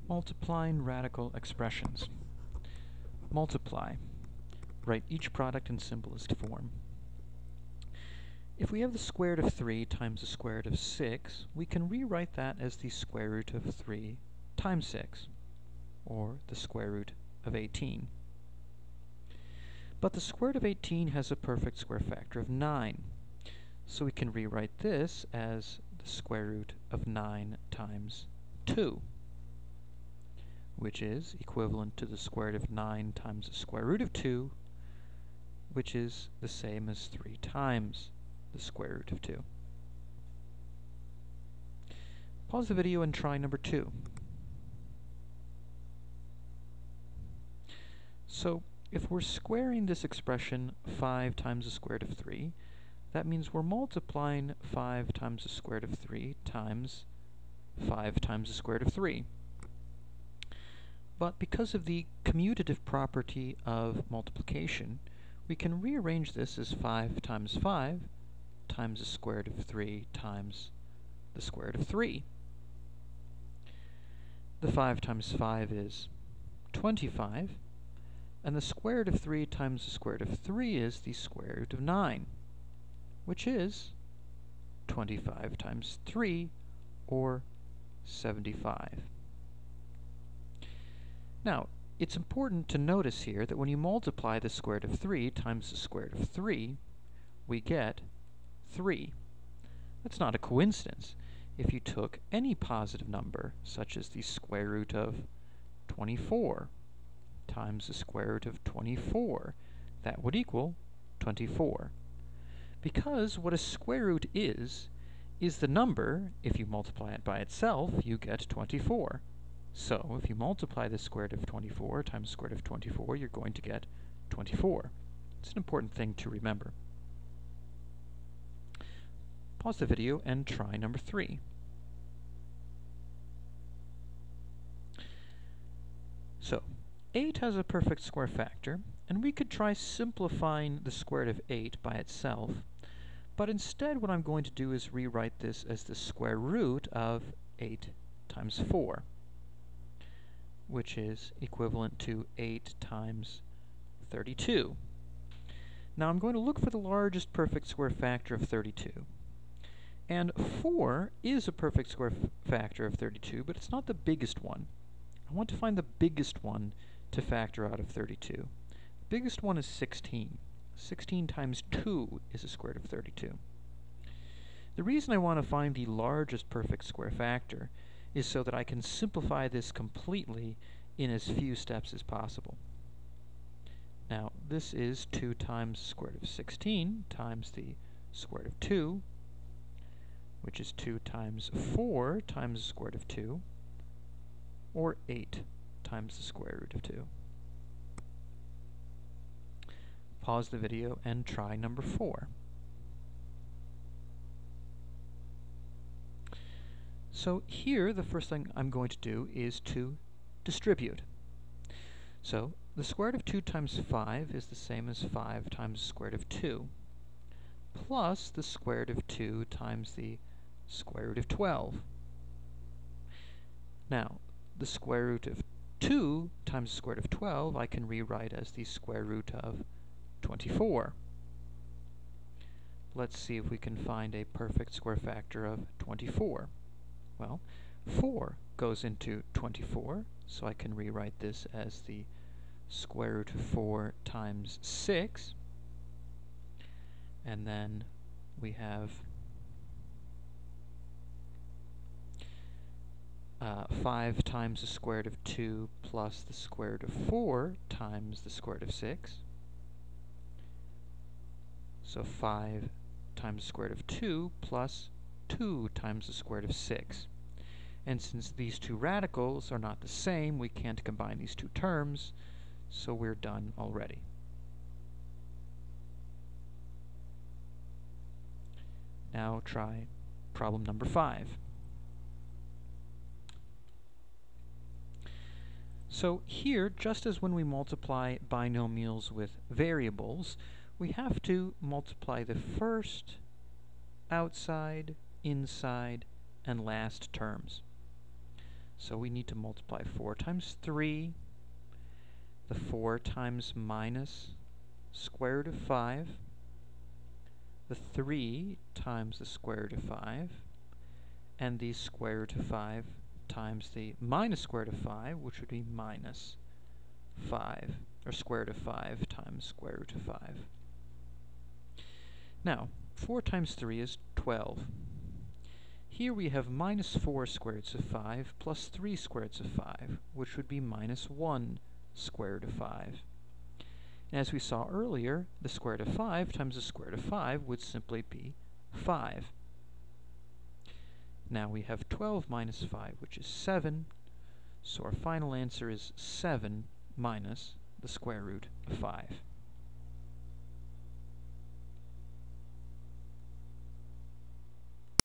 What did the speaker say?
Multiplying radical expressions. Multiply. Write each product in simplest form. If we have the square root of 3 times the square root of 6, we can rewrite that as the square root of 3 times 6, or the square root of 18. But the square root of 18 has a perfect square factor of 9, so we can rewrite this as the square root of 9 times 2, which is equivalent to the square root of 9 times the square root of 2, which is the same as 3 times the square root of 2. Pause the video and try number 2. So, if we're squaring this expression 5 times the square root of 3, that means we're multiplying 5 times the square root of 3 times 5 times the square root of 3. But because of the commutative property of multiplication, we can rearrange this as 5 times 5 times the square root of 3 times the square root of 3. The 5 times 5 is 25, and the square root of 3 times the square root of 3 is the square root of 9, which is 25 times 3, or 75. Now, it's important to notice here that when you multiply the square root of 3 times the square root of 3, we get 3. That's not a coincidence. If you took any positive number, such as the square root of 24 times the square root of 24, that would equal 24. Because what a square root is the number, if you multiply it by itself, you get 24. So, if you multiply the square root of 24 times the square root of 24, you're going to get 24. It's an important thing to remember. Pause the video and try number 3. So, 8 has a perfect square factor, and we could try simplifying the square root of 8 by itself, but instead what I'm going to do is rewrite this as the square root of 8 times 4, which is equivalent to 8 times 32. Now I'm going to look for the largest perfect square factor of 32. And 4 is a perfect square factor of 32, but it's not the biggest one. I want to find the biggest one to factor out of 32. The biggest one is 16. 16 times 2 is the square root of 32. The reason I want to find the largest perfect square factor is so that I can simplify this completely in as few steps as possible. Now, this is 2 times the square root of 16 times the square root of 2, which is 2 times 4 times the square root of 2, or 8 times the square root of 2. Pause the video and try number 4. So here, the first thing I'm going to do is to distribute. So the square root of 2 times 5 is the same as 5 times the square root of 2, plus the square root of 2 times the square root of 12. Now, the square root of 2 times the square root of 12 I can rewrite as the square root of 24. Let's see if we can find a perfect square factor of 24. Well, 4 goes into 24, so I can rewrite this as the square root of 4 times 6. And then we have 5 times the square root of 2 plus the square root of 4 times the square root of 6. So 5 times the square root of 2 plus 2 times the square root of 6. And since these two radicals are not the same, we can't combine these two terms, so we're done already. Now try problem number 5. So here, just as when we multiply binomials with variables, we have to multiply the first, outside, inside, and last terms. So we need to multiply 4 times 3, the 4 times minus square root of 5, the 3 times the square root of 5, and the square root of 5 times the minus square root of 5, which would be minus 5, or square root of 5 times square root of 5. Now, 4 times 3 is 12. Here we have minus 4 square roots of 5 plus 3 square roots of 5, which would be minus 1 square root of 5. And as we saw earlier, the square root of 5 times the square root of 5 would simply be 5. Now we have 12 minus 5, which is 7, so our final answer is 7 minus the square root of 5.